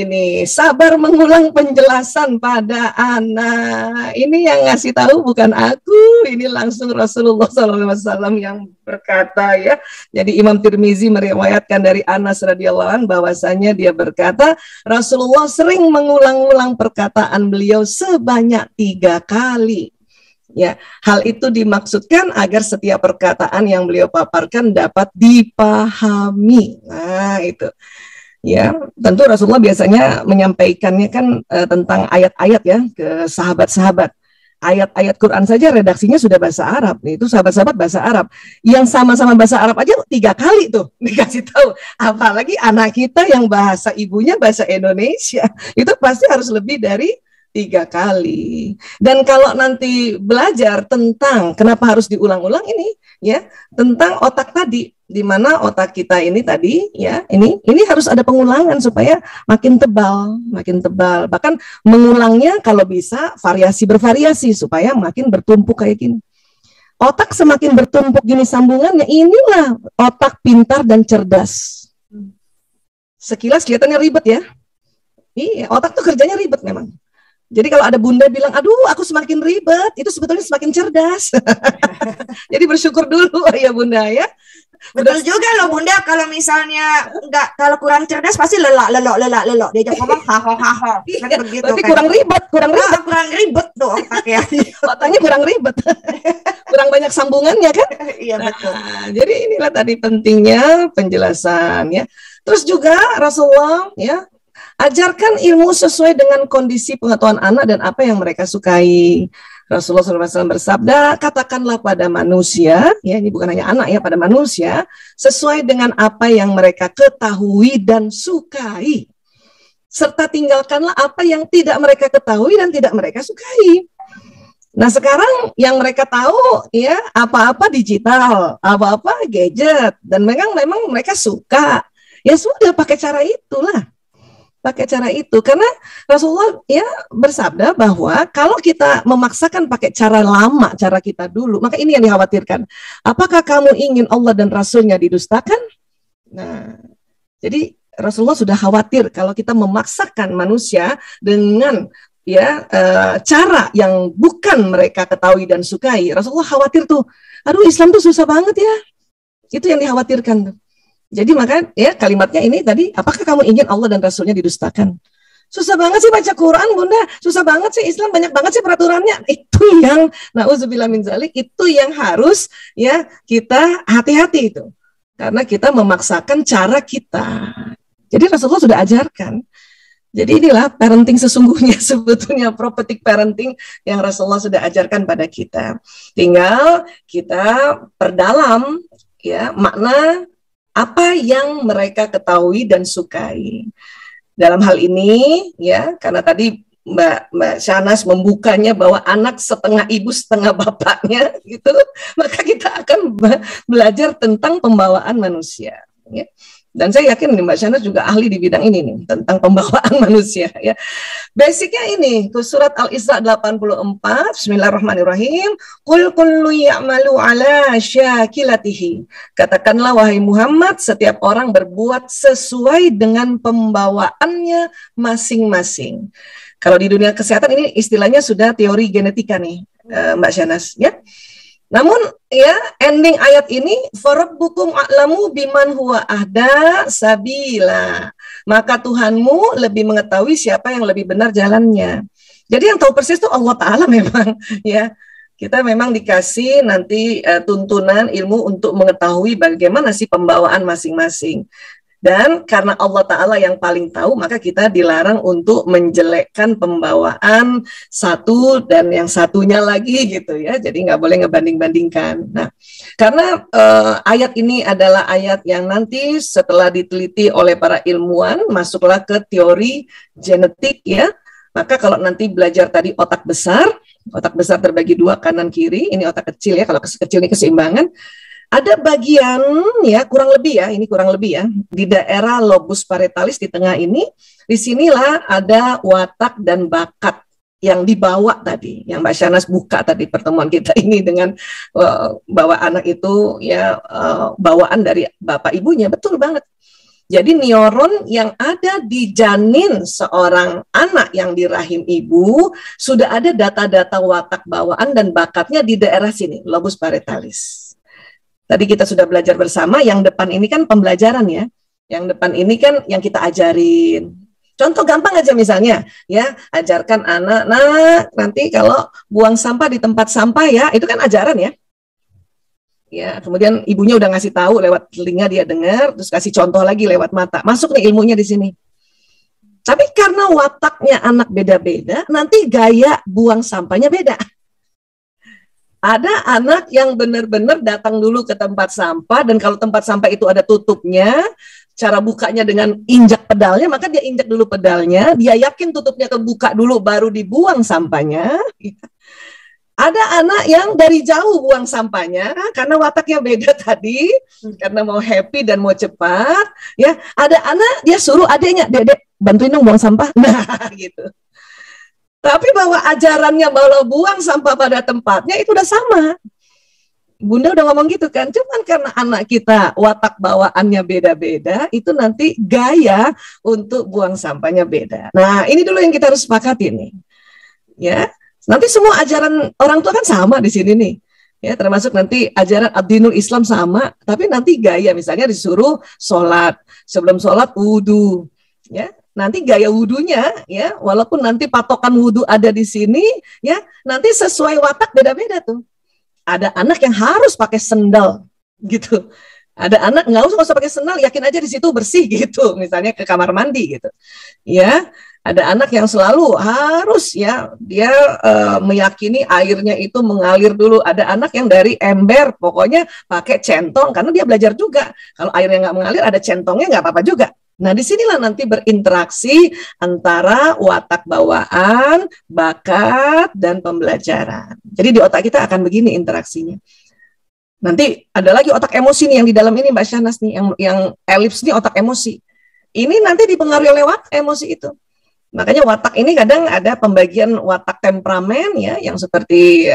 ini, sabar mengulang penjelasan pada anak. Ini yang ngasih tahu bukan aku, ini langsung Rasulullah SAW yang berkata ya. Jadi Imam Tirmizi meriwayatkan dari Anas radhiyallahu anhu bahwasanya dia berkata, Rasulullah sering mengulang-ulang perkataan beliau sebanyak 3 kali. Ya, hal itu dimaksudkan agar setiap perkataan yang beliau paparkan dapat dipahami. Nah, itu. Ya, tentu Rasulullah biasanya menyampaikannya kan tentang ayat-ayat ya ke sahabat-sahabat. Ayat-ayat Quran saja redaksinya sudah bahasa Arab. Itu sahabat-sahabat bahasa Arab. Yang sama-sama bahasa Arab aja 3 kali tuh dikasih tahu. Apalagi anak kita yang bahasa ibunya bahasa Indonesia. Itu pasti harus lebih dari 3 kali. Dan kalau nanti belajar tentang kenapa harus diulang-ulang ini ya, tentang otak tadi, di mana otak kita ini tadi ya, ini harus ada pengulangan supaya makin tebal. Bahkan mengulangnya kalau bisa bervariasi supaya makin bertumpuk kayak gini. Otak semakin bertumpuk gini sambungannya, inilah otak pintar dan cerdas. Sekilas kelihatannya ribet ya. Iya, otak tuh kerjanya ribet memang. Jadi kalau ada bunda bilang, aduh aku semakin ribet, itu sebetulnya semakin cerdas. Jadi bersyukur dulu ya bunda ya. Betul juga loh bunda, kalau misalnya kalau kurang cerdas pasti lelak, diajak ngomong haho. Kan begitu berarti kan. kurang ribet tuh otaknya. Otaknya kurang ribet. Kurang banyak sambungannya kan? Iya betul. Jadi inilah tadi pentingnya penjelasan ya. Terus juga Rasulullah ya, ajarkan ilmu sesuai dengan kondisi pengetahuan anak dan apa yang mereka sukai. Rasulullah SAW bersabda, katakanlah pada manusia, ya ini bukan hanya anak ya, pada manusia, sesuai dengan apa yang mereka ketahui dan sukai. Serta tinggalkanlah apa yang tidak mereka ketahui dan tidak mereka sukai. Nah sekarang yang mereka tahu ya apa-apa digital, apa-apa gadget, dan memang mereka suka. Ya sudah pakai cara itulah. Karena Rasulullah ya bersabda bahwa kalau kita memaksakan pakai cara lama, cara kita dulu, maka ini yang dikhawatirkan. Apakah kamu ingin Allah dan Rasulnya didustakan? Nah, jadi Rasulullah sudah khawatir kalau kita memaksakan manusia dengan cara yang bukan mereka ketahui dan sukai. Rasulullah khawatir tuh, aduh Islam tuh susah banget ya. Itu yang dikhawatirkan tuh. Jadi maka ya kalimatnya ini tadi, apakah kamu ingin Allah dan Rasulnya didustakan? Susah banget sih baca Quran bunda, susah banget sih Islam, banyak banget sih peraturannya. Itu yang na'udzubillah min dzalik, itu yang harus ya kita hati-hati itu. Karena kita memaksakan cara kita. Jadi Rasulullah sudah ajarkan. Jadi inilah parenting sesungguhnya, sebetulnya prophetic parenting yang Rasulullah sudah ajarkan pada kita. Tinggal kita perdalam ya makna apa yang mereka ketahui dan sukai. Dalam hal ini, ya, karena tadi Mbak Shahnaz membukanya bahwa anak setengah ibu setengah bapaknya, gitu, maka kita akan belajar tentang pembawaan manusia. Ya. Dan saya yakin nih Mbak Shahnaz juga ahli di bidang ini nih, tentang pembawaan manusia. Ya. Basicnya ini, surat Al-Isra 84, Bismillahirrahmanirrahim, Qul kullu ya'malu ala syakilatihi. Katakanlah wahai Muhammad, setiap orang berbuat sesuai dengan pembawaannya masing-masing. Kalau di dunia kesehatan ini istilahnya sudah teori genetika nih, Mbak Shahnaz, ya. Namun ya ending ayat ini farabbukum a'lamu biman huwa ahda sabila. Maka Tuhanmu lebih mengetahui siapa yang lebih benar jalannya. Jadi yang tahu persis itu Allah Ta'ala memang ya. Kita memang dikasih nanti tuntunan ilmu untuk mengetahui bagaimana sih pembawaan masing-masing. Dan karena Allah Ta'ala yang paling tahu, maka kita dilarang untuk menjelekkan pembawaan satu dan yang satunya lagi gitu ya. Jadi nggak boleh ngebanding-bandingkan. Nah, karena ayat ini adalah ayat yang nanti setelah diteliti oleh para ilmuwan, masuklah ke teori genetik ya. Maka kalau nanti belajar tadi otak besar terbagi 2 kanan kiri, ini otak kecil ya, kalau kecil ini keseimbangan. Ada bagian ya kurang lebih ya di daerah lobus parietalis di tengah ini, disinilah ada watak dan bakat yang dibawa tadi, yang Mbak Shahnaz buka tadi pertemuan kita ini dengan bahwa anak itu ya bawaan dari bapak ibunya, betul banget. Jadi neuron yang ada di janin seorang anak yang di rahim ibu sudah ada data-data watak bawaan dan bakatnya di daerah sini, lobus parietalis. Tadi kita sudah belajar bersama, yang depan ini kan pembelajaran ya. Yang depan ini kan yang kita ajarin. Contoh gampang aja misalnya, ya, ajarkan anak, nah nanti kalau buang sampah di tempat sampah ya, itu kan ajaran ya. Ya, kemudian ibunya udah ngasih tahu lewat telinga, dia dengar, terus kasih contoh lagi lewat mata. Masuk nih ilmunya di sini. Tapi karena wataknya anak beda-beda, nanti gaya buang sampahnya beda. Ada anak yang benar-benar datang dulu ke tempat sampah, dan kalau tempat sampah itu ada tutupnya, cara bukanya dengan injak pedalnya, maka dia injak dulu pedalnya, dia yakin tutupnya kebuka dulu, baru dibuang sampahnya. Ada anak yang dari jauh buang sampahnya karena wataknya beda tadi, karena mau happy dan mau cepat. Ya, ada anak dia suruh adiknya, "Dek, bantuin dong buang sampah." Nah, gitu. Tapi bahwa ajarannya bahwa buang sampah pada tempatnya itu udah sama. Bunda udah ngomong gitu kan, cuman karena anak kita watak bawaannya beda-beda, itu nanti gaya untuk buang sampahnya beda. Nah, ini dulu yang kita harus sepakati nih. Ya. Nanti semua ajaran orang tua kan sama di sini nih. Ya, termasuk nanti ajaran Ad-Dinul Islam sama, tapi nanti gaya misalnya disuruh sholat, sebelum sholat wudu. Ya, nanti gaya wudunya ya, walaupun nanti patokan wudu ada di sini, ya, nanti sesuai watak beda-beda tuh. Ada anak yang harus pakai sendal gitu. Ada anak nggak usah pakai sendal, yakin aja di situ bersih gitu, misalnya ke kamar mandi gitu. Ya, ada anak yang selalu harus ya dia meyakini airnya itu mengalir dulu. Ada anak yang dari ember, pokoknya pakai centong karena dia belajar juga. Kalau airnya nggak mengalir, ada centongnya nggak apa-apa juga. Nah, disinilah nanti berinteraksi antara watak bawaan, bakat, dan pembelajaran. Jadi di otak kita akan begini interaksinya. Nanti ada lagi otak emosi nih yang di dalam ini Mbak Syahnas nih, yang elips nih otak emosi. Ini nanti dipengaruhi oleh watak emosi itu. Makanya watak ini kadang ada pembagian watak temperamen ya, yang seperti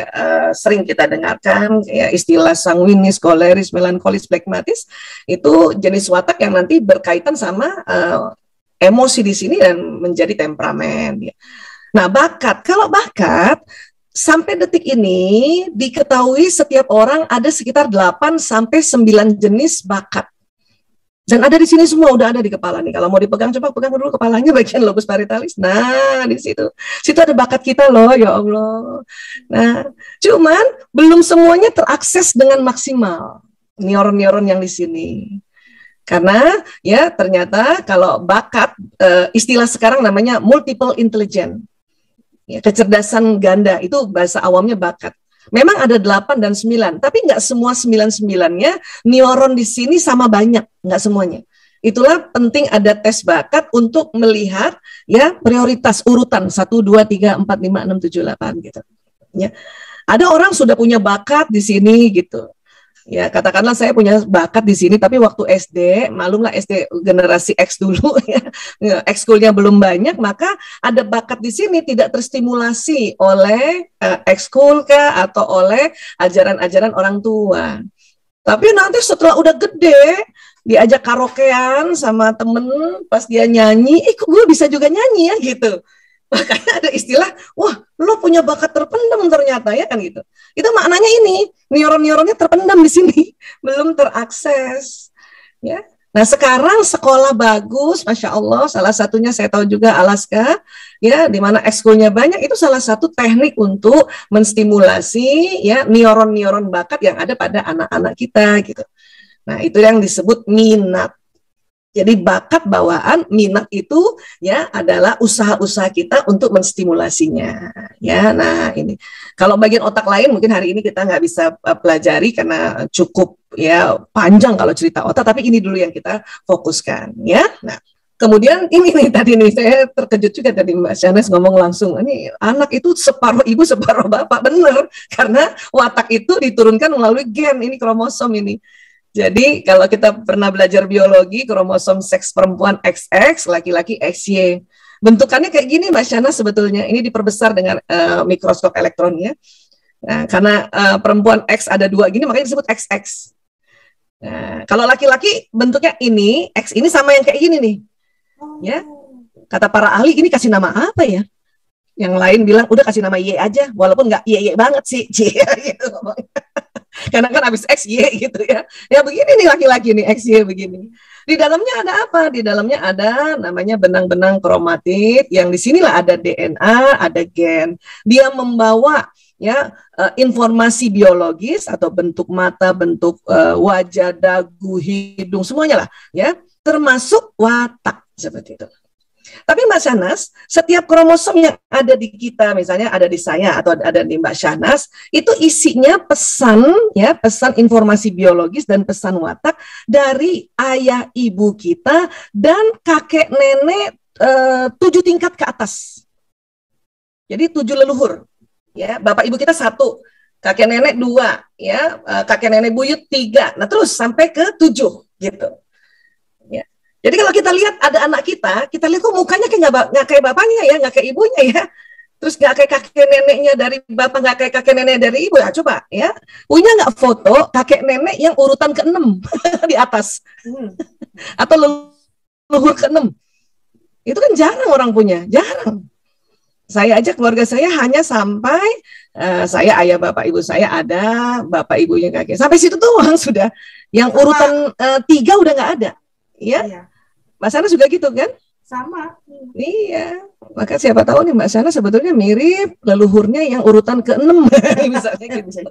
sering kita dengarkan ya, istilah sanguinis, koleris, melankolis, flekmatis, itu jenis watak yang nanti berkaitan sama emosi di sini dan menjadi temperamen ya. Nah, bakat, kalau bakat sampai detik ini diketahui setiap orang ada sekitar 8 sampai 9 jenis bakat. Dan ada di sini semua, udah ada di kepala nih. Kalau mau dipegang, coba pegang dulu kepalanya bagian lobus parietalis. Nah, di situ. Situ ada bakat kita loh, ya Allah. Nah, cuman belum semuanya terakses dengan maksimal. Neuron-neuron yang di sini. Karena ya ternyata kalau bakat, istilah sekarang namanya multiple intelligence. Ya, kecerdasan ganda, itu bahasa awamnya bakat. Memang ada 8 dan 9, tapi nggak semua 9-9-nya neuron di sini sama banyak, nggak semuanya. Itulah penting ada tes bakat untuk melihat ya prioritas urutan 1, 2, 3, 4, 5, 6, 7, 8 gitu. Ya. Ada orang sudah punya bakat di sini gitu. Ya, katakanlah saya punya bakat di sini, tapi waktu SD, malumlah SD generasi X dulu, ya, ekskulnya belum banyak, maka ada bakat di sini tidak terstimulasi oleh ekskul kah atau oleh ajaran-ajaran orang tua. Tapi nanti setelah udah gede, diajak karaokean sama temen, pas dia nyanyi, kok gue bisa juga nyanyi ya gitu. Makanya ada istilah, wah lo punya bakat terpendam ternyata ya kan gitu. Itu maknanya ini, neuron-neuronnya terpendam di sini, belum terakses. Ya. Nah sekarang sekolah bagus, Masya Allah, salah satunya saya tahu juga Alaska, ya di mana ekskulnya banyak, itu salah satu teknik untuk menstimulasi ya neuron-neuron bakat yang ada pada anak-anak kita gitu. Nah itu yang disebut minat. Jadi bakat bawaan, minat itu ya adalah usaha-usaha kita untuk menstimulasinya. Ya, nah ini. Kalau bagian otak lain mungkin hari ini kita nggak bisa pelajari karena cukup ya panjang kalau cerita otak. Tapi ini dulu yang kita fokuskan. Ya, nah. Kemudian ini nih tadi nih saya terkejut juga tadi Mbak Syahnas ngomong langsung. Ini anak itu separuh ibu separuh bapak, bener. Karena watak itu diturunkan melalui gen, ini kromosom ini. Jadi kalau kita pernah belajar biologi, kromosom seks perempuan XX, laki-laki XY. Bentukannya kayak gini Mbak Syahnas sebetulnya. Ini diperbesar dengan mikroskop elektron ya. Nah, karena perempuan X ada 2 gini, makanya disebut XX. Nah, kalau laki-laki bentuknya ini, X ini sama yang kayak gini nih. Ya. Kata para ahli, ini kasih nama apa ya? Yang lain bilang udah kasih nama Y aja, walaupun nggak Y banget sih, gitu. Karena kan habis X Y gitu ya. Ya begini nih laki-laki nih X Y begini. Di dalamnya ada apa? Di dalamnya ada namanya benang-benang kromatid yang di sinilah ada DNA, ada gen. Dia membawa ya informasi biologis atau bentuk mata, bentuk wajah, dagu, hidung, semuanya lah ya, termasuk watak seperti itu. Tapi Mbak Shahnaz, setiap kromosom yang ada di kita, misalnya ada di saya atau ada di Mbak Shahnaz, itu isinya pesan ya, pesan informasi biologis dan pesan watak dari ayah ibu kita dan kakek nenek 7 tingkat ke atas. Jadi 7 leluhur. Ya, bapak ibu kita 1, kakek nenek 2, ya, kakek nenek buyut 3. Nah, terus sampai ke 7 gitu. Jadi kalau kita lihat ada anak kita lihat kok mukanya kayak nggak kayak bapaknya ya, nggak kayak ibunya ya. Terus nggak kayak kakek neneknya dari bapak, nggak kayak kakek nenek dari ibu ya. Coba ya, punya nggak foto kakek nenek yang urutan ke-6 di atas? Atau leluhur ke-6? Itu kan jarang orang punya, jarang. Saya aja, keluarga saya hanya sampai saya, ayah bapak ibu saya ada, bapak ibunya kakek. Sampai situ doang sudah. Yang urutan 3 udah nggak ada. Ya. Iya. Mbak Shahnaz juga gitu kan? Sama. Iya. Maka siapa tahu nih Mbak Shahnaz sebetulnya mirip leluhurnya yang urutan ke-6 misalnya gitu.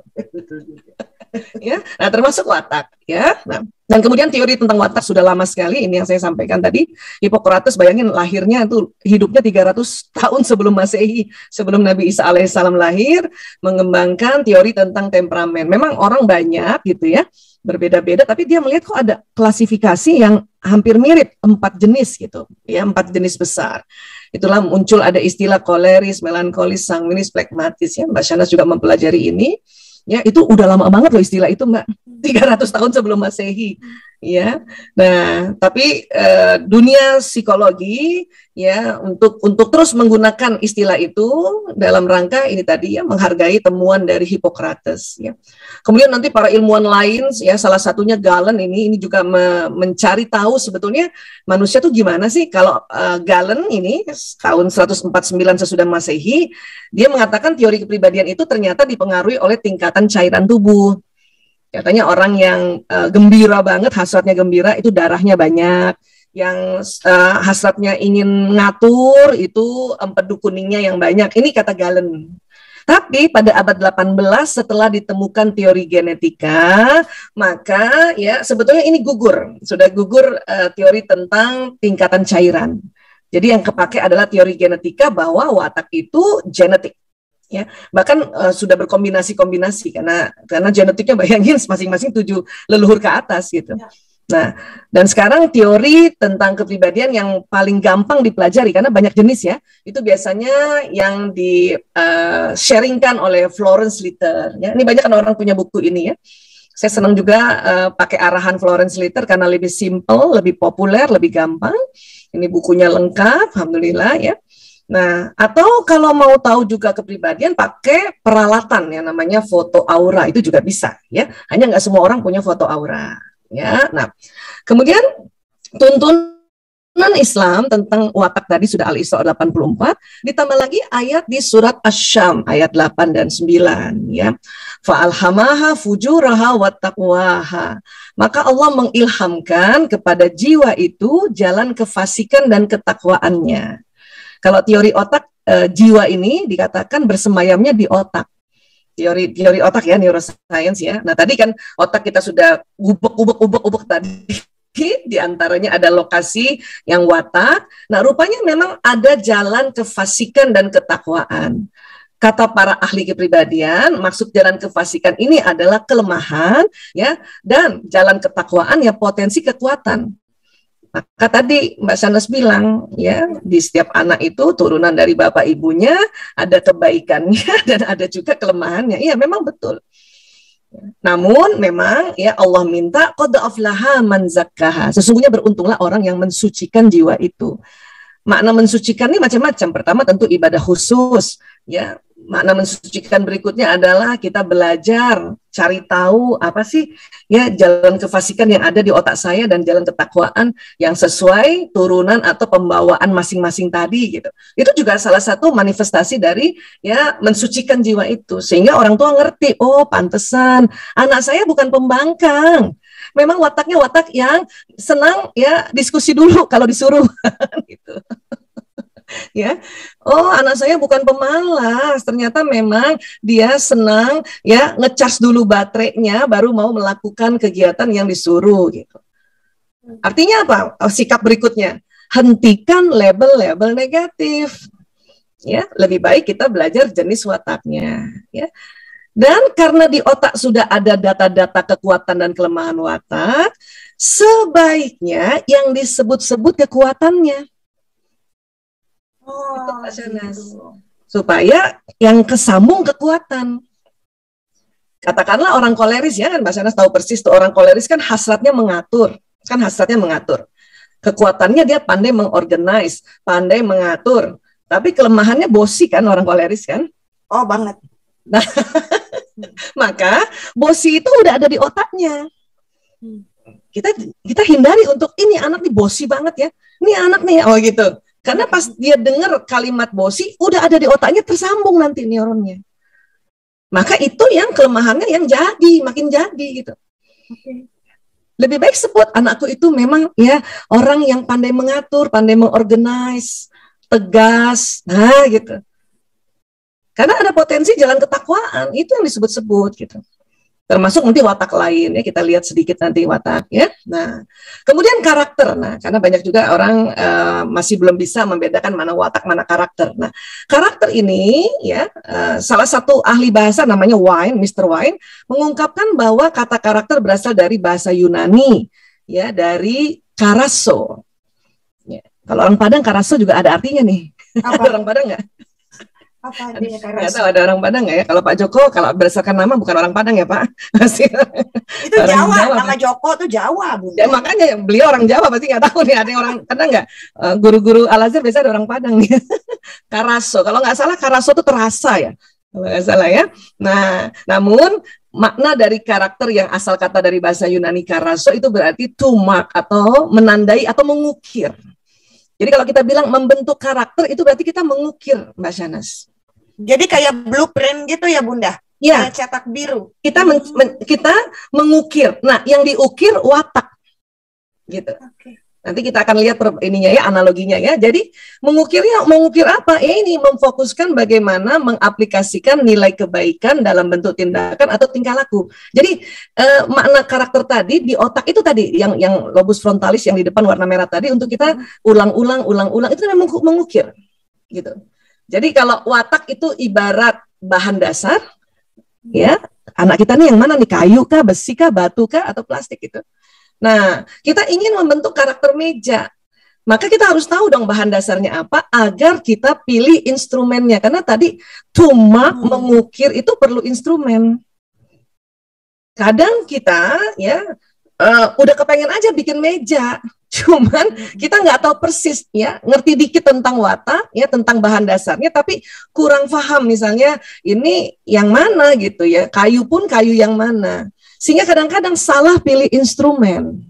Ya. Nah, termasuk watak ya. Nah, dan kemudian teori tentang watak sudah lama sekali, ini yang saya sampaikan tadi. Hippocrates, bayangin lahirnya itu hidupnya 300 tahun sebelum Masehi, sebelum Nabi Isa alaihissalam lahir, mengembangkan teori tentang temperamen. Memang orang banyak gitu ya, berbeda-beda, tapi dia melihat kok ada klasifikasi yang hampir mirip, 4 jenis gitu, ya 4 jenis besar. Itulah muncul ada istilah koleris, melankolis, sanguinis, plekmatis ya. Mbak Shahnaz juga mempelajari ini. Ya, itu udah lama banget loh istilah itu, Mbak. 300 tahun sebelum Masehi. Ya. Nah, tapi dunia psikologi ya untuk terus menggunakan istilah itu dalam rangka ini tadi ya, menghargai temuan dari Hippocrates ya. Kemudian nanti para ilmuwan lain ya, salah satunya Galen ini juga mencari tahu sebetulnya manusia tuh gimana sih. Kalau Galen ini tahun 149 sesudah Masehi, dia mengatakan teori kepribadian itu ternyata dipengaruhi oleh tingkatan cairan tubuh. Katanya orang yang gembira banget, hasratnya gembira, itu darahnya banyak. Yang hasratnya ingin ngatur, itu empedu kuningnya yang banyak. Ini kata Galen. Tapi pada abad 18 setelah ditemukan teori genetika, maka ya sebetulnya ini gugur. Sudah gugur teori tentang tingkatan cairan. Jadi yang kepake adalah teori genetika bahwa watak itu genetik. Ya, bahkan sudah berkombinasi-kombinasi karena genetiknya bayangin masing-masing 7 leluhur ke atas gitu. Ya. Nah, dan sekarang teori tentang kepribadian yang paling gampang dipelajari karena banyak jenis ya, itu biasanya yang di sharingkan oleh Florence Litter. Ya, ini banyak kan orang punya buku ini ya. Saya senang juga pakai arahan Florence Litter karena lebih simple, lebih populer, lebih gampang. Ini bukunya lengkap, alhamdulillah ya. Nah, atau kalau mau tahu juga kepribadian pakai peralatan yang namanya foto aura, itu juga bisa ya. Hanya nggak semua orang punya foto aura ya. Nah, kemudian tuntunan Islam tentang watak tadi sudah Al-Isra 84, ditambah lagi ayat di surat Asy-Syam ayat 8 dan 9 ya. Fa'alhamaha fujuraha wa taqwaha. Maka Allah mengilhamkan kepada jiwa itu jalan kefasikan dan ketakwaannya. Kalau teori otak, jiwa ini dikatakan bersemayamnya di otak. Teori otak ya, neuroscience ya. Nah tadi kan otak kita sudah ubek tadi. Di antaranya ada lokasi yang watak. Nah rupanya memang ada jalan kefasikan dan ketakwaan. Kata para ahli kepribadian, maksud jalan kefasikan ini adalah kelemahan ya, dan jalan ketakwaan ya potensi kekuatan. Maka tadi Mbak Shahnaz bilang ya, di setiap anak itu turunan dari bapak ibunya ada kebaikannya dan ada juga kelemahannya. Iya memang betul. Namun memang ya Allah minta qad aflaha man zakkaha. Sesungguhnya beruntunglah orang yang mensucikan jiwa itu. makna mensucikan ini macam-macam. Pertama tentu ibadah khusus, ya. Makna mensucikan berikutnya adalah kita belajar, cari tahu apa sih ya jalan kefasikan yang ada di otak saya dan jalan ketakwaan yang sesuai turunan atau pembawaan masing-masing tadi gitu. Itu juga salah satu manifestasi dari ya mensucikan jiwa itu, sehingga orang tua ngerti, oh pantesan anak saya bukan pembangkang. Memang wataknya watak yang senang ya diskusi dulu kalau disuruh gitu. Ya, oh anak saya bukan pemalas, ternyata memang dia senang ya ngecas dulu baterainya baru mau melakukan kegiatan yang disuruh gitu. Artinya apa? Oh, sikap berikutnya, hentikan label-label negatif. Ya, lebih baik kita belajar jenis wataknya. Ya, dan karena di otak sudah ada data-data kekuatan dan kelemahan watak, sebaiknya yang disebut-sebut kekuatannya. Oh, supaya yang kesambung kekuatan. Katakanlah orang koleris ya kan, Mbak Shanas tahu persis tuh orang koleris kan hasratnya mengatur, Kekuatannya dia pandai mengorganize, pandai mengatur. Tapi kelemahannya bosi kan orang koleris kan? Oh banget. Nah, maka bosi itu udah ada di otaknya. Kita hindari untuk ini anak nih bosi banget ya. Ini anak nih oh gitu. Karena pas dia dengar kalimat bosi, udah ada di otaknya tersambung nanti neuronnya. Maka itu yang kelemahannya yang makin jadi gitu. Okay. Lebih baik sebut anakku itu memang ya orang yang pandai mengatur, pandai mengorganize, tegas, nah gitu. Karena ada potensi jalan ketakwaan, itu yang disebut-sebut gitu. Termasuk nanti watak lain ya, kita lihat sedikit nanti watak ya. Nah, kemudian karakter. Nah, karena banyak juga orang masih belum bisa membedakan mana watak mana karakter. Nah, karakter ini ya salah satu ahli bahasa namanya Mr. Wine mengungkapkan bahwa kata karakter berasal dari bahasa Yunani ya, dari karaso. Ya, kalau orang Padang karaso juga ada artinya nih. Ada orang Padang nggak? Apa artinya nggak tahu ada orang Padang nggak ya? Kalau Pak Joko, kalau berdasarkan nama bukan orang Padang ya Pak? Masih itu Jawa, nama Joko tuh Jawa Bunda. Ya makanya beliau orang Jawa pasti nggak tahu nih, ada yang orang Padang nggak? Guru-guru Al-Azhar biasanya ada orang Padang nih. Karaso, kalau nggak salah karaso itu terasa ya, kalau nggak salah ya. Nah, namun makna dari karakter yang asal kata dari bahasa Yunani karaso itu berarti to mark atau menandai atau mengukir. Jadi kalau kita bilang membentuk karakter itu berarti kita mengukir, Mbak Shanas. Jadi kayak blueprint gitu ya Bunda? Ya. Kayak cetak biru. Kita kita mengukir. Nah, yang diukir watak. Gitu. Okay. Nanti kita akan lihat ininya ya, analoginya ya. Jadi mengukir apa? Ya ini memfokuskan bagaimana mengaplikasikan nilai kebaikan dalam bentuk tindakan atau tingkah laku. Jadi makna karakter tadi di otak itu tadi yang lobus frontalis yang di depan warna merah tadi untuk kita ulang-ulang itu memang mengukir. Gitu. Jadi kalau watak itu ibarat bahan dasar, ya anak kita nih yang mana nih, kayu kah, besi kah, batu kah, atau plastik gitu. Nah, kita ingin membentuk karakter meja, maka kita harus tahu dong bahan dasarnya apa agar kita pilih instrumennya. Karena tadi mengukir itu perlu instrumen. Kadang kita ya udah kepengen aja bikin meja. Cuman kita nggak tahu persis ya, ngerti dikit tentang watak ya, tentang bahan dasarnya, tapi kurang paham misalnya ini yang mana gitu ya, kayu pun kayu yang mana, sehingga kadang-kadang salah pilih instrumen.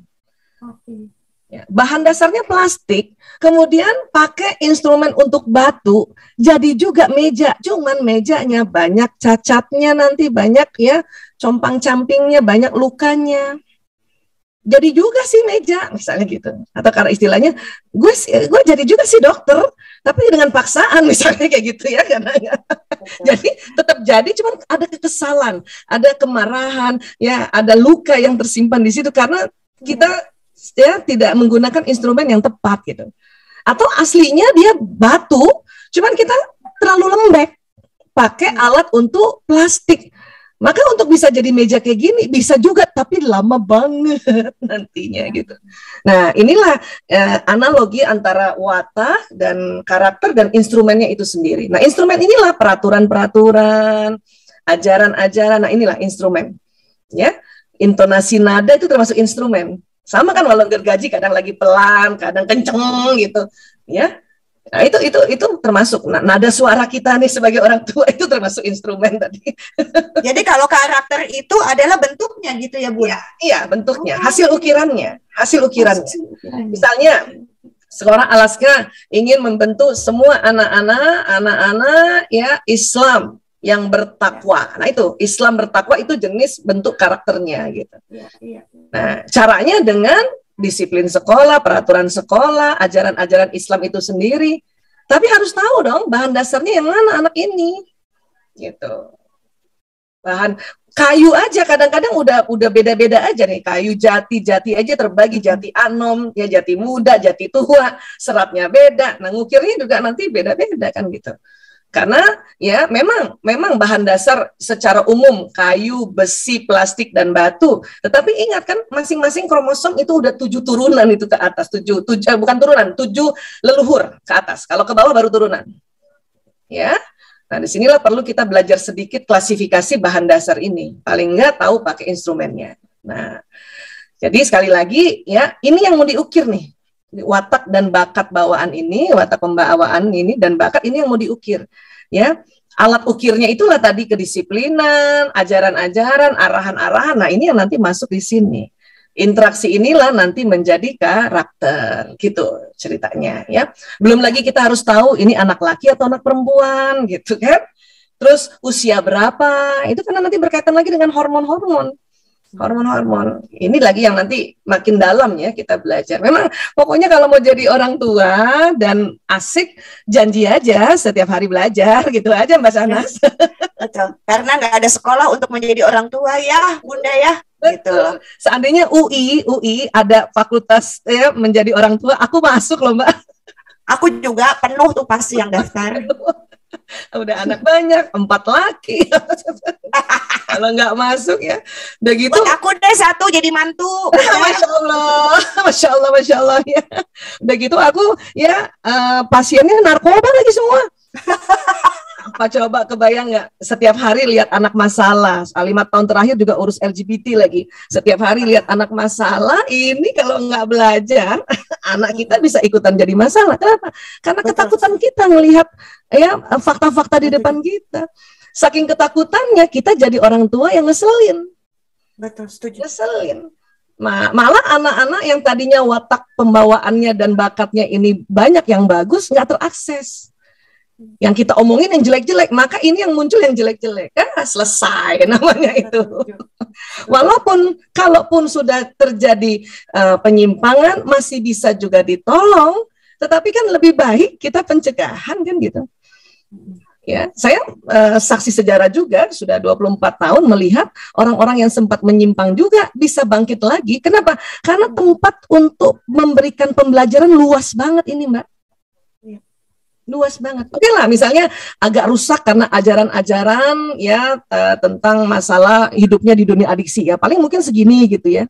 Ya, bahan dasarnya plastik, kemudian pakai instrumen untuk batu, jadi juga meja, cuman mejanya banyak cacatnya nanti, banyak ya compang-campingnya, banyak lukanya. Jadi juga sih meja misalnya gitu, atau karena istilahnya gue jadi juga sih dokter tapi dengan paksaan misalnya kayak gitu ya, karena jadi tetap jadi, cuman ada kekesalan, ada kemarahan ya, ada luka yang tersimpan di situ karena kita ya tidak menggunakan instrumen yang tepat gitu, atau aslinya dia batu cuman kita terlalu lembek pakai alat untuk plastik. Maka untuk bisa jadi meja kayak gini bisa juga, tapi lama banget nantinya gitu. Nah inilah analogi antara watak dan karakter dan instrumennya itu sendiri. Nah instrumen inilah peraturan-peraturan, ajaran-ajaran. Nah inilah instrumen. Ya, intonasi nada itu termasuk instrumen. Sama kan walau gergaji kadang lagi pelan, kadang kenceng gitu. Ya. Nah, itu termasuk nada suara kita nih sebagai orang tua itu termasuk instrumen tadi. Jadi kalau karakter itu adalah bentuknya gitu ya, Bu? Iya, bentuknya, hasil ukirannya. Misalnya sekolah Alaska ingin membentuk semua anak-anak ya Islam yang bertakwa. Nah, itu Islam bertakwa itu jenis bentuk karakternya gitu. Nah, caranya dengan disiplin sekolah, peraturan sekolah, ajaran-ajaran Islam itu sendiri. Tapi harus tahu dong bahan dasarnya yang mana anak ini. Gitu. Bahan kayu aja kadang-kadang udah beda-beda aja nih. Kayu jati aja terbagi jati anom, ya jati muda, jati tua, seratnya beda. Nah, ngukirnya juga nanti beda-beda kan gitu. Karena ya memang bahan dasar secara umum kayu, besi, plastik dan batu. Tetapi ingat kan masing-masing kromosom itu udah 7 turunan itu ke atas, 7 bukan turunan, 7 leluhur ke atas. Kalau ke bawah baru turunan. Ya. Nah, disinilah perlu kita belajar sedikit klasifikasi bahan dasar ini. Paling enggak tahu pakai instrumennya. Nah, jadi sekali lagi ya, ini yang mau diukir nih. Watak dan bakat bawaan ini, watak pembawaan ini dan bakat ini yang mau diukir. Ya, alat ukirnya itulah tadi kedisiplinan, ajaran-ajaran, arahan-arahan. Nah, ini yang nanti masuk di sini. Interaksi inilah nanti menjadi karakter, gitu ceritanya ya. Belum lagi kita harus tahu ini anak laki atau anak perempuan, gitu kan. Terus usia berapa, itu karena nanti berkaitan lagi dengan hormon-hormon. Ini lagi yang nanti makin dalam ya kita belajar. Memang pokoknya kalau mau jadi orang tua dan asik, janji aja setiap hari belajar gitu aja Mbak Sanas. Betul. Karena nggak ada sekolah untuk menjadi orang tua ya, Bunda ya. Betul. Gitu. Seandainya UI ada fakultas ya menjadi orang tua, aku masuk loh Mbak. Aku juga penuh tuh pasti yang daftar. Udah anak banyak, 4 laki. Kalau nggak masuk ya, udah gitu. Buat aku deh 1 jadi mantu. Masya Allah ya. Udah gitu aku ya pasiennya narkoba lagi semua. Apa coba kebayang nggak setiap hari lihat anak masalah, 5 tahun terakhir juga urus LGBT lagi, setiap hari lihat anak masalah. Ini kalau nggak belajar anak kita bisa ikutan jadi masalah. Kenapa? Karena ketakutan kita melihat ya fakta-fakta di depan kita. Saking ketakutannya kita jadi orang tua yang ngeselin. Betul, setuju. Ngeselin. Malah anak-anak yang tadinya watak pembawaannya dan bakatnya ini banyak yang bagus nggak terakses. Yang kita omongin yang jelek-jelek, maka ini yang muncul yang jelek-jelek. Selesai namanya itu. Walaupun kalaupun sudah terjadi penyimpangan masih bisa juga ditolong, tetapi kan lebih baik kita pencegahan kan gitu. Ya, saya saksi sejarah juga sudah 24 tahun melihat orang-orang yang sempat menyimpang juga bisa bangkit lagi. Kenapa? Karena tempat untuk memberikan pembelajaran luas banget ini, Mbak. Luas banget. Oke lah, misalnya agak rusak karena ajaran-ajaran ya tentang masalah hidupnya di dunia adiksi ya. Paling mungkin segini gitu ya.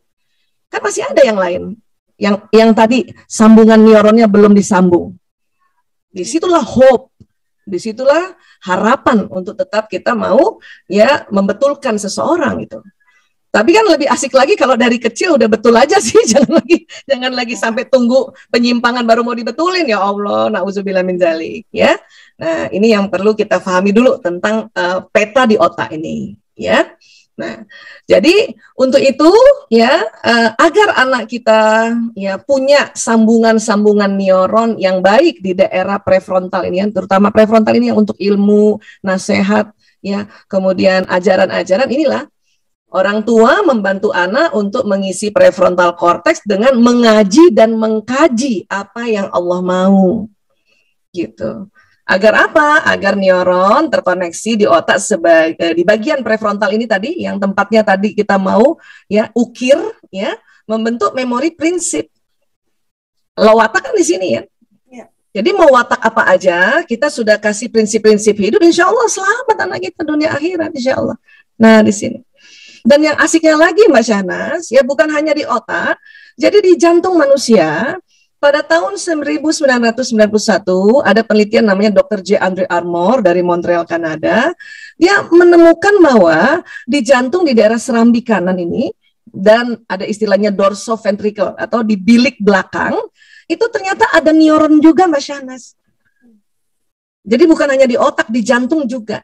Kan masih ada yang lain. Yang tadi sambungan neuronnya belum disambung. Disitulah hope. Disitulah harapan untuk tetap kita mau ya membetulkan seseorang gitu. Tapi kan lebih asik lagi kalau dari kecil udah betul aja sih, jangan lagi sampai tunggu penyimpangan baru mau dibetulin ya Allah, na'udzubillah min dzalik ya. Nah, ini yang perlu kita pahami dulu tentang peta di otak ini ya. Nah, jadi untuk itu ya agar anak kita ya punya sambungan-sambungan neuron yang baik di daerah prefrontal ini ya, terutama prefrontal ini yang untuk ilmu, nasihat ya, kemudian ajaran-ajaran inilah orang tua membantu anak untuk mengisi prefrontal cortex dengan mengaji dan mengkaji apa yang Allah mau. Gitu. Agar apa? Agar neuron terkoneksi di otak di bagian prefrontal ini tadi yang tempatnya tadi kita mau ya ukir ya, membentuk memori prinsip. Kalau watak kan di sini ya. Jadi mau watak apa aja, kita sudah kasih prinsip-prinsip hidup, insya Allah selamat anak kita dunia akhirat, insya Allah. Nah, di sini. Dan yang asiknya lagi Mbak Syahnas, ya bukan hanya di otak, jadi di jantung manusia, pada tahun 1991 ada penelitian namanya Dr. J. Andre Armour dari Montreal, Kanada. Dia menemukan bahwa di jantung di daerah serambi kanan ini, dan ada istilahnya dorsoventricle atau di bilik belakang, itu ternyata ada neuron juga Mbak Syahnas. Jadi bukan hanya di otak, di jantung juga.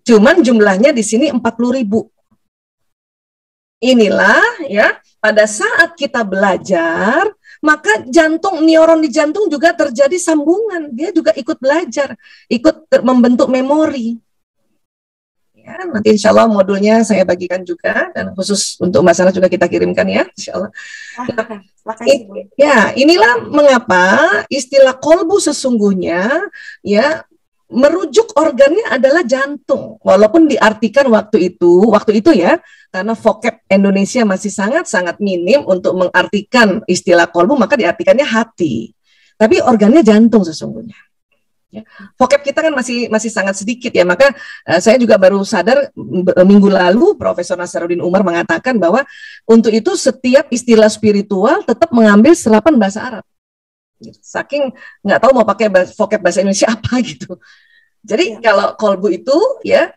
Cuman jumlahnya di sini 40.000. Inilah ya, pada saat kita belajar, maka jantung, neuron di jantung juga terjadi sambungan. Dia juga ikut belajar, ikut membentuk memori. Ya, nanti insya Allah modulnya saya bagikan juga, dan khusus untuk Mbak Sana juga kita kirimkan ya, insya Allah. Ya, inilah mengapa istilah kolbu sesungguhnya ya merujuk organnya adalah jantung. Walaupun diartikan waktu itu ya, karena vocab Indonesia masih sangat-sangat minim untuk mengartikan istilah kolbu, maka diartikannya hati. Tapi organnya jantung sesungguhnya. Ya. Vocab kita kan masih sangat sedikit ya, maka saya juga baru sadar minggu lalu Profesor Nasaruddin Umar mengatakan bahwa untuk itu setiap istilah spiritual tetap mengambil serapan bahasa Arab. Saking nggak tahu mau pakai vocab bahasa Indonesia apa gitu. Jadi kalau kolbu itu ya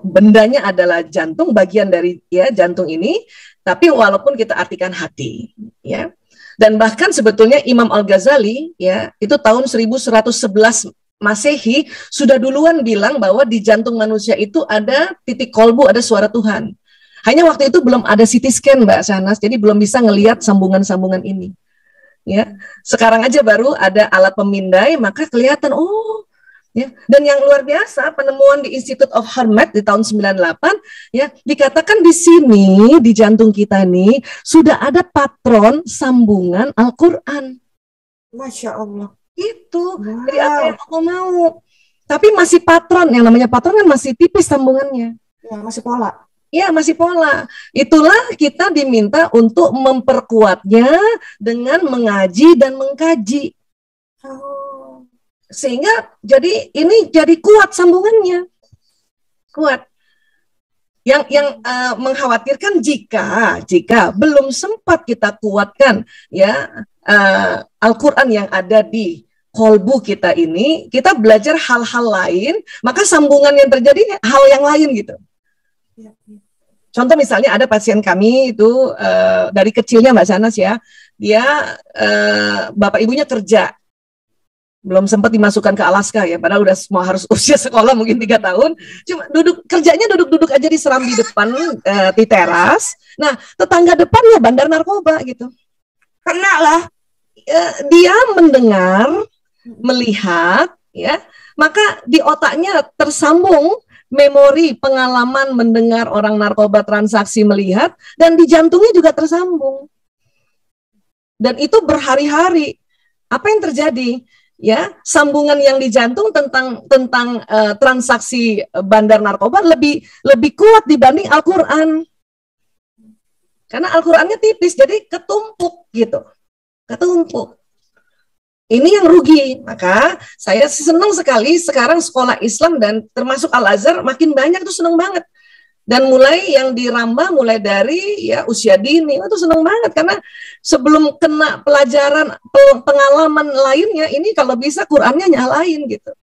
bendanya adalah jantung, bagian dari ya jantung ini, tapi walaupun kita artikan hati ya. Dan bahkan sebetulnya Imam Al-Ghazali ya itu tahun 1111 Masehi sudah duluan bilang bahwa di jantung manusia itu ada titik kolbu, ada suara Tuhan. Hanya waktu itu belum ada CT scan Mbak Shahnaz, jadi belum bisa ngelihat sambungan-sambungan ini. Ya, sekarang aja baru ada alat pemindai, maka kelihatan ya. Dan yang luar biasa, penemuan di Institute of Hermet di tahun 98 ya, dikatakan di sini di jantung kita nih sudah ada patron sambungan Al-Qur'an. Masya Allah. Itu. Wow. Jadi apa yang aku mau? Tapi masih patron, yang namanya patron kan masih tipis sambungannya. Ya, masih pola. Ya, masih pola. Itulah kita diminta untuk memperkuatnya dengan mengaji dan mengkaji. Sehingga jadi ini jadi kuat sambungannya, kuat. Yang mengkhawatirkan jika belum sempat kita kuatkan ya Al-Quran yang ada di kolbu kita ini, kita belajar hal-hal lain, maka sambungan yang terjadi hal yang lain gitu. Contoh misalnya ada pasien kami itu dari kecilnya Mbak Shahnaz ya, dia bapak ibunya kerja. Belum sempat dimasukkan ke Alaska ya, padahal udah semua harus usia sekolah mungkin 3 tahun. Cuma kerjanya duduk-duduk aja di seram di depan di teras. Nah, tetangga depannya bandar narkoba gitu. Kena lah. Dia mendengar, melihat, ya, maka di otaknya tersambung memori pengalaman mendengar orang narkoba transaksi melihat, dan di jantungnya juga tersambung. Dan itu berhari-hari. Apa yang terjadi? Ya, sambungan yang di jantung tentang transaksi bandar narkoba lebih kuat dibanding Al-Quran. Karena Al-Qurannya tipis, jadi ketumpuk gitu. Ketumpuk. Ini yang rugi. Maka saya senang sekali sekarang sekolah Islam dan termasuk Al-Azhar makin banyak, tuh senang banget. Dan mulai yang dirambah mulai dari ya usia dini, itu senang banget karena sebelum kena pelajaran pengalaman lainnya, ini kalau bisa Qur'annya nyalain gitu.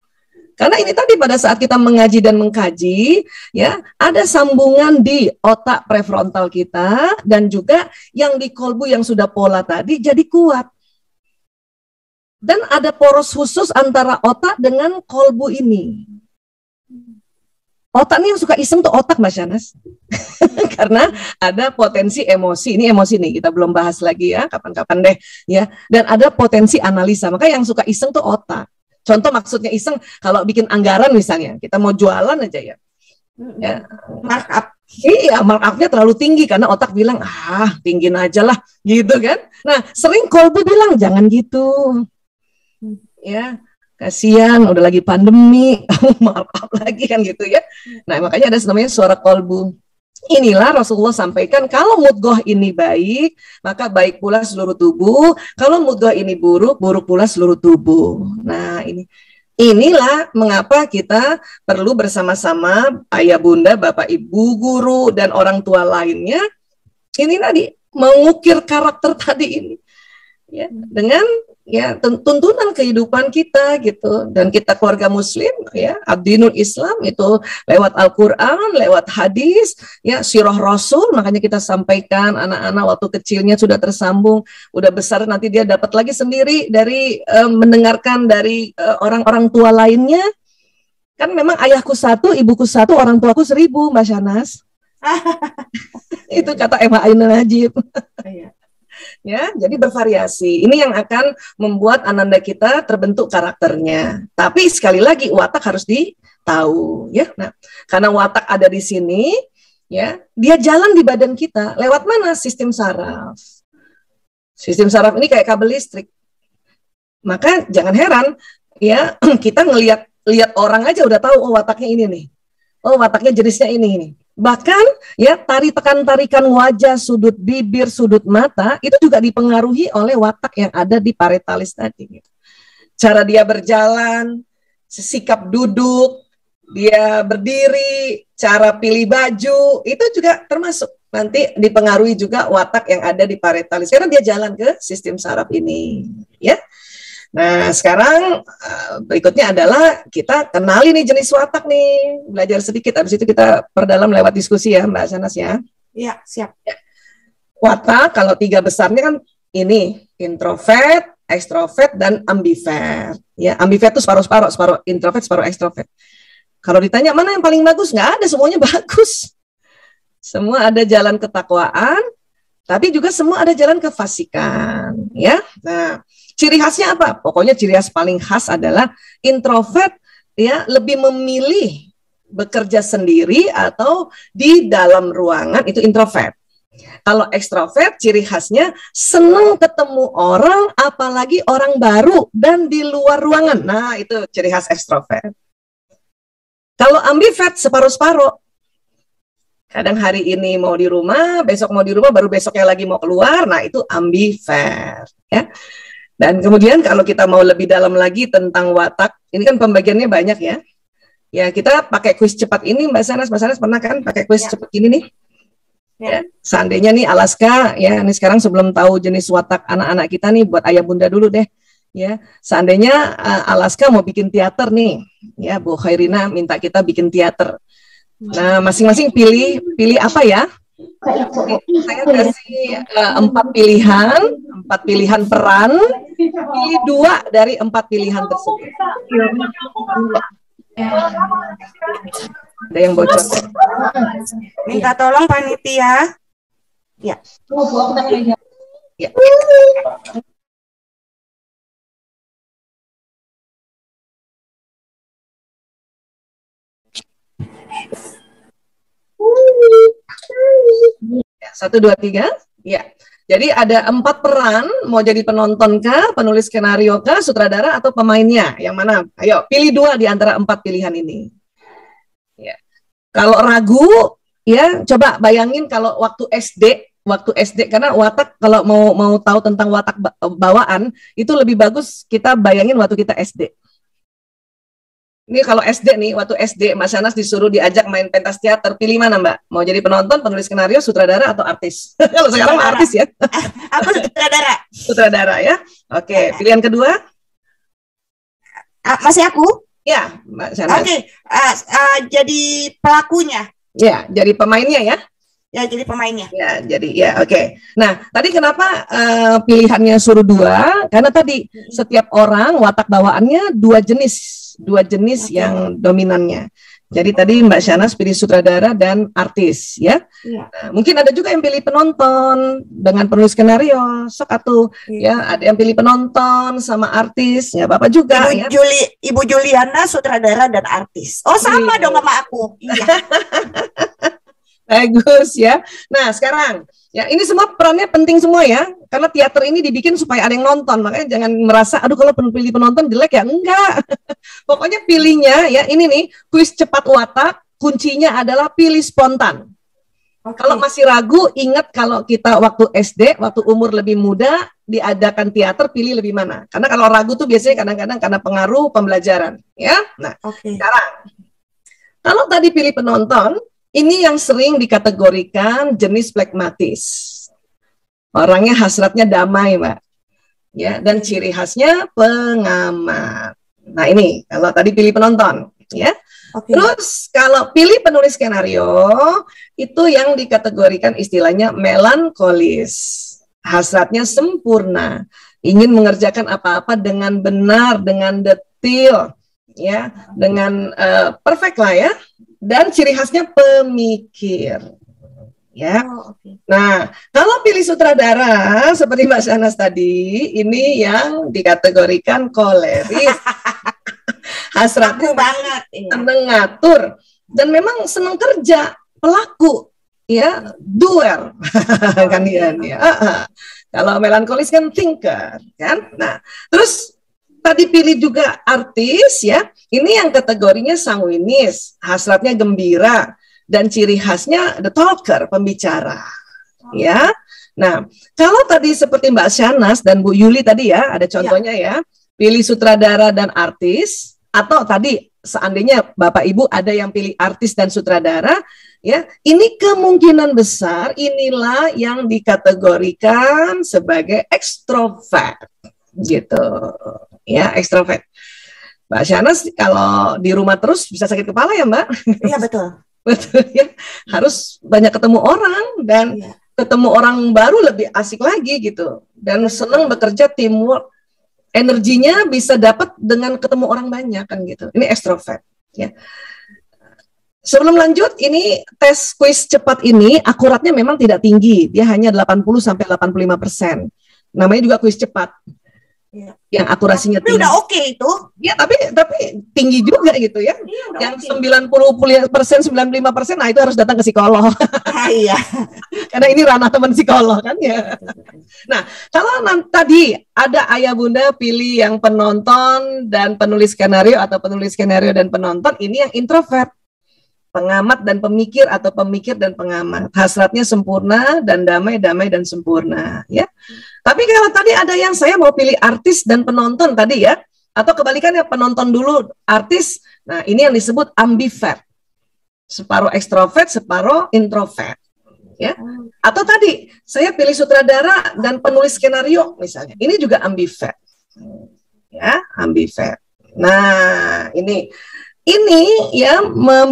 Karena ini tadi pada saat kita mengaji dan mengkaji, ya ada sambungan di otak prefrontal kita dan juga yang di kolbu yang sudah pola tadi jadi kuat. Dan ada poros khusus antara otak dengan kolbu ini. Otak nih yang suka iseng tuh otak Mbak Shahnaz. Karena ada potensi emosi. Ini emosi nih, kita belum bahas lagi ya, kapan-kapan deh ya. Dan ada potensi analisa. Maka yang suka iseng tuh otak. Contoh maksudnya iseng, kalau bikin anggaran misalnya, kita mau jualan aja ya. Markup. Iya, markupnya terlalu tinggi karena otak bilang, tinggiin aja lah, gitu kan. Nah, sering kolbu bilang, jangan gitu. Ya, kasihan, udah lagi pandemi, maaf lagi kan gitu ya. Nah, makanya ada namanya suara kolbu. Inilah Rasulullah sampaikan, kalau mudghah ini baik, maka baik pula seluruh tubuh. Kalau mudghah ini buruk, buruk pula seluruh tubuh. Nah, inilah mengapa kita perlu bersama-sama ayah bunda, bapak ibu, guru, dan orang tua lainnya. Ini tadi, mengukir karakter tadi ini. ya, dengan ya tuntunan kehidupan kita gitu, dan kita keluarga muslim ya, ad-dinul Islam itu lewat Al-Qur'an, lewat hadis ya, sirah Rasul, makanya kita sampaikan anak-anak waktu kecilnya sudah tersambung, udah besar nanti dia dapat lagi sendiri dari mendengarkan dari orang-orang tua lainnya. Kan memang ayahku satu, ibuku satu, orang tuaku 1000, Mbak Shanas. Itu kata Emma Ainun Najib. Ya, jadi bervariasi. Ini yang akan membuat ananda kita terbentuk karakternya. Tapi sekali lagi watak harus ditahu, ya. Nah, karena watak ada di sini, ya, dia jalan di badan kita. Lewat mana? Sistem saraf. Sistem saraf ini kayak kabel listrik. Maka jangan heran, ya, kita lihat orang aja udah tahu, oh wataknya ini nih. Oh wataknya jenisnya ini nih. Bahkan ya tarikan wajah, sudut bibir, sudut mata itu juga dipengaruhi oleh watak yang ada di parietalis tadi. Cara dia berjalan, sikap duduk, dia berdiri, cara pilih baju itu juga termasuk nanti dipengaruhi juga watak yang ada di parietalis karena dia jalan ke sistem saraf ini, ya. Nah, sekarang berikutnya adalah kita kenali nih jenis watak nih, belajar sedikit, habis itu kita perdalam lewat diskusi ya Mbak Shanas ya. Iya, siap. Watak kalau 3 besarnya kan ini, introvert, ekstrovert, dan ambivert. Ya, ambivert itu separuh-separuh, separuh introvert, separuh ekstrovert. Kalau ditanya mana yang paling bagus, nggak ada, semuanya bagus. Semua ada jalan ketakwaan, tapi juga semua ada jalan kefasikan, ya. Nah, ciri khasnya apa? Pokoknya ciri khas paling khas adalah introvert ya lebih memilih bekerja sendiri atau di dalam ruangan, itu introvert. Kalau ekstrovert ciri khasnya senang ketemu orang, apalagi orang baru dan di luar ruangan. Nah, itu ciri khas ekstrovert. Kalau ambivert separuh-separuh. Kadang hari ini mau di rumah, besok mau di rumah, baru besoknya lagi mau keluar. Nah, itu ambivert ya. Dan kemudian kalau kita mau lebih dalam lagi tentang watak, ini kan pembagiannya banyak ya. Ya, kita pakai kuis cepat ini, Mbak Shanas pernah kan pakai kuis cepat ini nih? Ya. Seandainya nih Alaska, ya ini sekarang sebelum tahu jenis watak anak-anak kita nih, buat ayah bunda dulu deh. Ya, seandainya Alaska mau bikin teater nih, ya Bu Khairina minta kita bikin teater. Nah, masing-masing pilih apa ya? Saya kasih 4 pilihan peran, pilih 2 dari 4 pilihan tersebut. Ada yang bocor? Minta tolong panitia. Ya. Ya. Ya, 1, 2, 3. Ya. Jadi ada 4 peran, mau jadi penonton kah, penulis skenario kah, sutradara atau pemainnya? Yang mana? Ayo, pilih 2 di antara 4 pilihan ini. Ya. Kalau ragu, ya coba bayangin kalau waktu SD karena watak kalau mau tahu tentang watak bawaan itu lebih bagus kita bayangin waktu kita SD. Ini kalau SD nih, waktu SD Mas Shanas disuruh diajak main pentas teater, pilih mana Mbak? Mau jadi penonton, penulis skenario, sutradara, atau artis? Kalau sekarang artis ya. Aku sutradara. Sutradara ya. Oke, pilihan kedua? Masih aku? Ya, Mbak Shanas. Oke, jadi pelakunya. Ya, jadi pemainnya ya. Ya, jadi pemainnya. Ya, jadi ya oke. Nah, tadi kenapa pilihannya suruh 2? Karena tadi setiap orang watak bawaannya 2 jenis yang dominannya. Jadi tadi Mbak Shanas pilih sutradara dan artis ya. Nah, mungkin ada juga yang pilih penonton dengan penulis skenario, sok atuh ya. Ada yang pilih penonton sama artis, ya Bapak juga ya. Ibu Juliana sutradara dan artis. Oh, sama dong sama aku. Iya. Bagus ya. Nah sekarang ya ini semua perannya penting semua ya, karena teater ini dibikin supaya ada yang nonton, makanya jangan merasa aduh kalau pilih penonton jelek ya, enggak. Pokoknya pilihnya ya ini nih kuis cepat watak, kuncinya adalah pilih spontan. Kalau masih ragu, ingat kalau kita waktu SD, waktu umur lebih muda diadakan teater, pilih lebih mana? Karena kalau ragu tuh biasanya kadang-kadang karena pengaruh pembelajaran ya. Nah sekarang kalau tadi pilih penonton, ini yang sering dikategorikan jenis flekmatis. Orangnya hasratnya damai, Mbak. ya, dan ciri khasnya pengamat. Nah ini kalau tadi pilih penonton, ya. Terus kalau pilih penulis skenario, itu yang dikategorikan istilahnya melankolis, hasratnya sempurna, ingin mengerjakan apa-apa dengan benar, dengan detail, ya, dengan perfect lah ya, dan ciri khasnya pemikir. Ya. Nah, kalau pilih sutradara seperti Mbak Shahnaz tadi, ini yang dikategorikan koleris. Hasratnya banget, seneng ngatur dan memang senang kerja, pelaku, ya, doer kan dia. Kalau melankolis kan thinker, kan. Nah, terus tadi pilih juga artis, ya. Ini yang kategorinya sanguinis, hasratnya gembira dan ciri khasnya the talker, pembicara, ya. Nah, kalau tadi seperti Mbak Shahnaz dan Bu Yuli tadi ya, ada contohnya ya, pilih sutradara dan artis. Atau tadi seandainya Bapak Ibu ada yang pilih artis dan sutradara, ya, ini kemungkinan besar inilah yang dikategorikan sebagai ekstrovert, gitu, ya, ekstrovert. Mbak Shahnaz kalau di rumah terus bisa sakit kepala ya Mbak? Iya betul. Betul ya, harus banyak ketemu orang dan ketemu orang baru lebih asik lagi gitu, dan senang bekerja teamwork. Energinya bisa dapat dengan ketemu orang banyak kan gitu. Ini ekstrovert ya. Sebelum lanjut, ini tes kuis cepat ini akuratnya memang tidak tinggi. Dia hanya 80-85%. Namanya juga kuis cepat. Yang akurasinya tinggi. Udah oke itu. Ya, tapi tinggi juga gitu ya. Yang 90%, 95%, nah itu harus datang ke psikolog. Iya. Karena ini ranah teman psikolog kan ya. Nah, kalau tadi ada ayah bunda pilih yang penonton dan penulis skenario atau penulis skenario dan penonton, ini yang introvert. Pengamat dan pemikir atau pemikir dan pengamat. Hasratnya sempurna dan damai dan sempurna ya. Tapi kalau tadi ada yang saya mau pilih artis dan penonton tadi ya, atau kebalikannya penonton dulu artis. Nah, ini yang disebut ambivert. Separuh ekstrovert, separuh introvert. Ya. Atau tadi saya pilih sutradara dan penulis skenario misalnya. Ini juga ambivert. Ya, ambivert. Nah, ini ya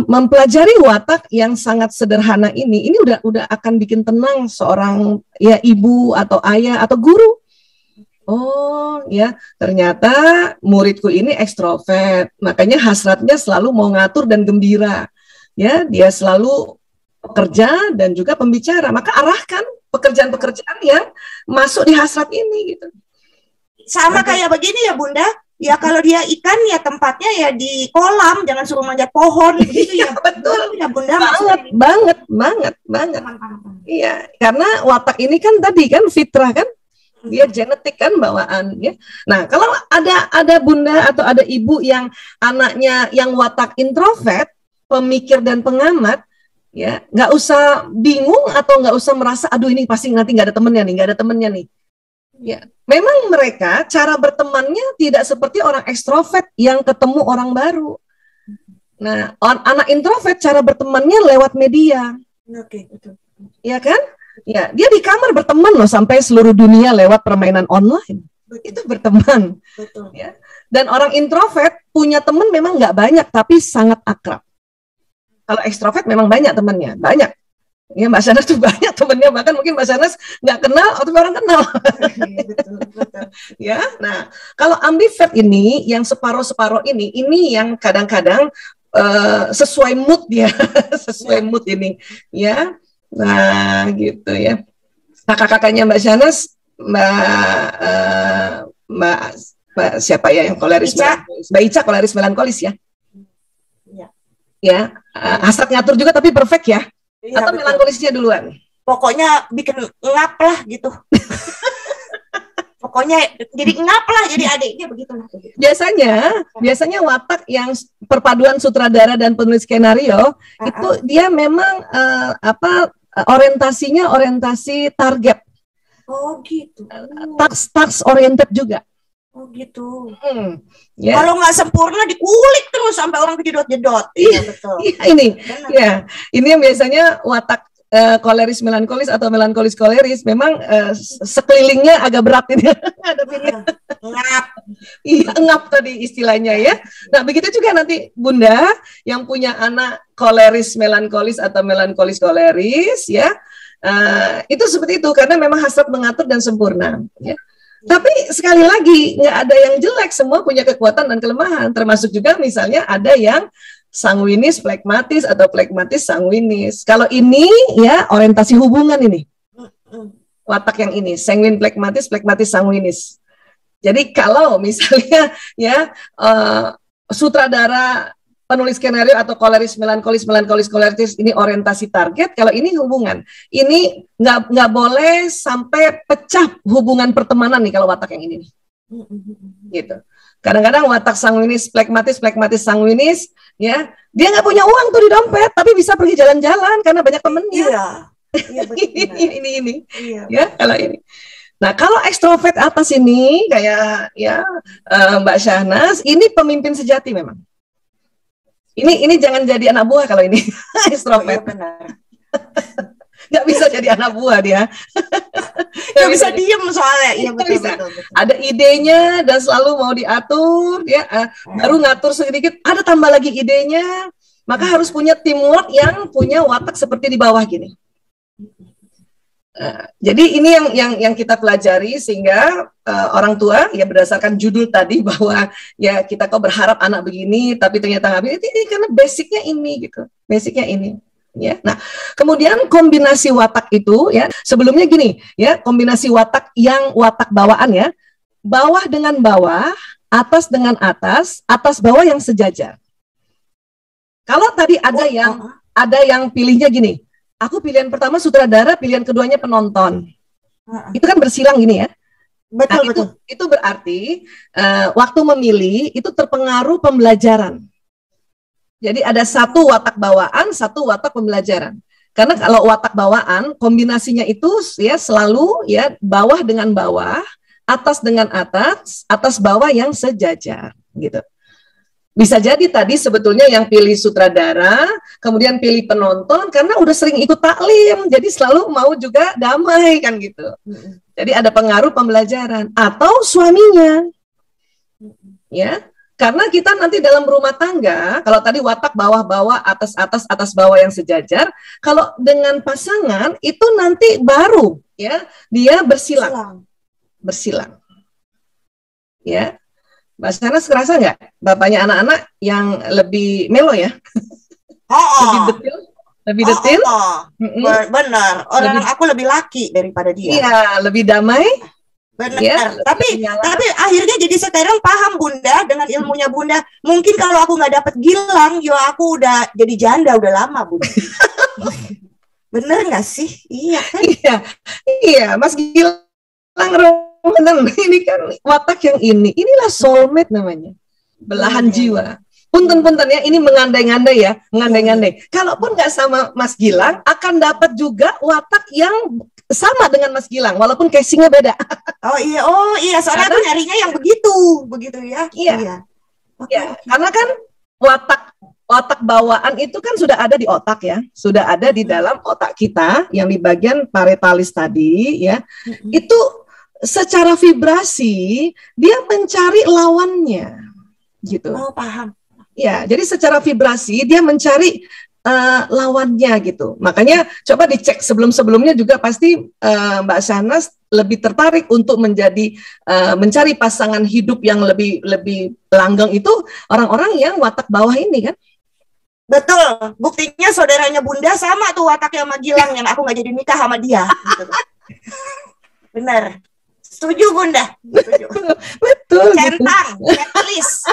mempelajari watak yang sangat sederhana ini udah akan bikin tenang seorang ya ibu atau ayah atau guru. Oh ya, ternyata muridku ini ekstrovert, makanya hasratnya selalu mau ngatur dan gembira. Ya, dia selalu pekerja dan juga pembicara. Maka arahkan pekerjaan-pekerjaan yang masuk di hasrat ini gitu. Sama kayak begini ya Bunda. Ya kalau dia ikan ya tempatnya ya di kolam, jangan suruh manjat pohon gitu ya. Betul ya Bunda. Banget. Iya, karena watak ini kan tadi kan fitrah kan, dia genetik kan bawaan ya. Nah kalau ada bunda atau ada ibu yang anaknya yang watak introvert, pemikir dan pengamat, ya nggak usah bingung atau nggak usah merasa aduh ini pasti nanti nggak ada temennya nih. Ya, memang mereka cara bertemannya tidak seperti orang ekstrovert yang ketemu orang baru. Nah, anak introvert cara bertemannya lewat media. Oke, betul. Ya kan? Ya, dia di kamar berteman loh sampai seluruh dunia lewat permainan online. Betul. Itu berteman. Betul. Ya. Dan orang introvert punya teman memang nggak banyak tapi sangat akrab. Kalau ekstrovert memang banyak temannya, banyak. Ya Mbak Shahnaz tuh banyak temennya, bahkan mungkin Mbak Shahnaz nggak kenal atau orang kenal. Betul. Ya, nah kalau ambivert ini yang separuh ini yang kadang-kadang sesuai mood dia, sesuai mood ini, ya. Nah gitu ya. Kakak-kakaknya Mbak Shahnaz, Mbak siapa ya yang koleris melankolis? Mbak Ica koleris melankolis ya. Ya, hasrat ngatur juga tapi perfect ya. Iya, atau melankolisnya duluan? Pokoknya bikin ngap lah gitu. Pokoknya jadi ngap lah, jadi adiknya begitulah. Biasanya watak yang perpaduan sutradara dan penulis skenario itu dia memang orientasinya orientasi target. Oh gitu. Task oriented juga. Oh gitu. Ya. Kalau nggak sempurna dikulik terus sampai orang kejedot-jedot. Iya betul. Ini yang biasanya watak koleris melankolis atau melankolis koleris, memang sekelilingnya agak berat ini. Ngap. Iya, ngap tadi istilahnya ya. Nah, begitu juga nanti Bunda yang punya anak koleris melankolis atau melankolis koleris ya. Itu seperti itu karena memang hasrat mengatur dan sempurna ya. Tapi sekali lagi nggak ada yang jelek, semua punya kekuatan dan kelemahan. Termasuk juga misalnya ada yang sanguinis flekmatis atau flekmatis sanguinis. Kalau ini ya orientasi hubungan ini. Watak yang ini sanguin flekmatis flekmatis sanguinis. Jadi kalau misalnya ya sutradara penulis skenario atau koleris melankolis koleris ini orientasi target, kalau ini hubungan, ini nggak boleh sampai pecah hubungan pertemanan nih kalau watak yang ini nih. Gitu. Kadang-kadang watak sanguinis flekmatis sanguinis ya dia nggak punya uang tuh di dompet tapi bisa pergi jalan-jalan karena banyak temennya. Iya, ini iya. Ya kalau ini. Nah, kalau ekstrovert atas ini kayak ya Mbak Syahnas, ini pemimpin sejati memang. Ini jangan jadi anak buah kalau ini ekstrovert. Oh, iya benar. Nggak bisa jadi anak buah dia. Nggak bisa diem soalnya. Iya betul. Ada idenya dan selalu mau diatur, ya. Baru ngatur sedikit, ada tambah lagi idenya. Maka harus punya teamwork yang punya watak seperti di bawah gini. Jadi ini yang kita pelajari sehingga orang tua ya berdasarkan judul tadi bahwa ya kita kok berharap anak begini tapi ternyata nggak begini, ini karena basicnya ini gitu, basicnya ini ya. Nah kemudian kombinasi watak itu ya sebelumnya gini ya, kombinasi watak yang watak bawaan ya, bawah dengan bawah, atas dengan atas bawah yang sejajar. Kalau tadi ada yang pilihnya gini, aku pilihan pertama sutradara, pilihan keduanya penonton. Itu kan bersilang gini ya. Betul, nah, betul. Itu berarti waktu memilih itu terpengaruh pembelajaran. Jadi ada satu watak bawaan, satu watak pembelajaran. Karena kalau watak bawaan kombinasinya itu ya selalu ya bawah dengan bawah, atas dengan atas bawah yang sejajar gitu. Bisa jadi tadi sebetulnya yang pilih sutradara, kemudian pilih penonton karena udah sering ikut taklim, jadi selalu mau juga damai kan gitu. Jadi ada pengaruh pembelajaran atau suaminya, ya. Karena kita nanti dalam rumah tangga, kalau tadi watak bawah-bawah, atas bawah yang sejajar, kalau dengan pasangan itu nanti baru, ya, dia bersilang, ya. Mbak Syahnas kerasa nggak bapaknya anak-anak yang lebih melo ya? Lebih detil? Benar. Aku lebih laki daripada dia. Iya, lebih damai. Benar. Ya, tapi akhirnya jadi sekarang paham Bunda dengan ilmunya Bunda. Mungkin kalau aku nggak dapet Gilang, yo aku udah jadi janda udah lama Bunda. Bener nggak sih? Iya kan? Iya, Mas Gilang. Ini kan watak yang inilah soulmate namanya, belahan jiwa. Punten ya, ini mengandai-ngandai ya, mengandai-ngandai. Kalaupun nggak sama Mas Gilang, akan dapat juga watak yang sama dengan Mas Gilang, walaupun casingnya beda. Oh iya, soalnya aku nyarinya yang begitu ya. Iya. Karena kan watak bawaan itu kan sudah ada di otak ya, sudah ada di dalam otak kita yang di bagian paretalis tadi ya, itu secara vibrasi dia mencari lawannya gitu. Oh, paham. Ya, jadi secara vibrasi dia mencari lawannya gitu. Makanya coba dicek sebelum-sebelumnya juga pasti Mbak Syahnas lebih tertarik untuk mencari pasangan hidup yang lebih langgeng itu orang-orang yang watak bawah ini kan. Betul. Buktinya saudaranya Bunda sama tuh wataknya sama Gilang yang aku nggak jadi nikah sama dia. Gitu. Benar. Setuju Bunda. Betul. Centang, checklist.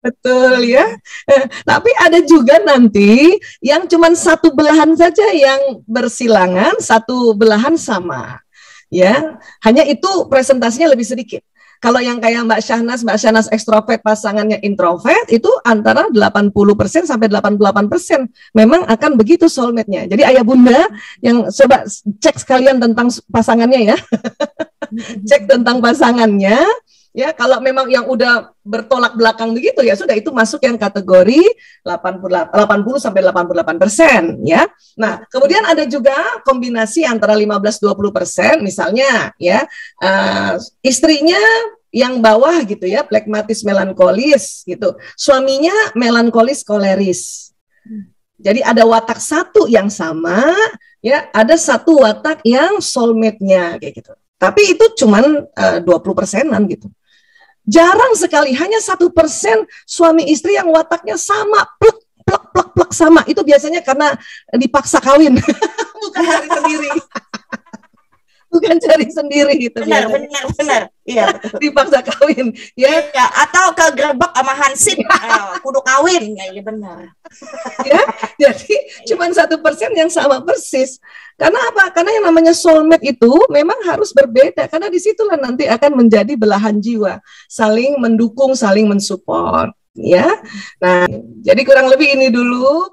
Betul ya. Tapi ada juga nanti yang cuma satu belahan saja yang bersilangan, satu belahan sama. Ya, hanya itu presentasinya lebih sedikit. Kalau yang kayak Mbak Syahnas ekstrovert, pasangannya introvert, itu antara 80% sampai 88%. Memang akan begitu soulmate-nya. Jadi ayah bunda yang coba cek sekalian tentang pasangannya ya. Cek tentang pasangannya, Ya, kalau memang yang udah bertolak belakang begitu ya sudah itu masuk yang kategori 80 sampai 88% ya. Nah, kemudian ada juga kombinasi antara 15-20%, misalnya ya istrinya yang bawah gitu ya, plekmatis melankolis gitu. Suaminya melankolis koleris. Jadi ada watak satu yang sama, ya, ada satu watak yang soulmate-nya kayak gitu. Tapi itu cuman 20%-an gitu. Jarang sekali, hanya 1% suami istri yang wataknya sama, plek, plek, plek, plek sama. Itu biasanya karena dipaksa kawin, bukan cari sendiri. Bukan cari sendiri gitu. Benar. Iya, betul. Dipaksa kawin, ya. Ya, atau kegerebek sama Hansip, kudu kawin, ya benar. Ya, jadi cuma 1% yang sama persis. Karena apa? Karena yang namanya soulmate itu memang harus berbeda. Karena disitulah nanti akan menjadi belahan jiwa, saling mendukung, saling mensupport. Ya, nah, jadi kurang lebih ini dulu.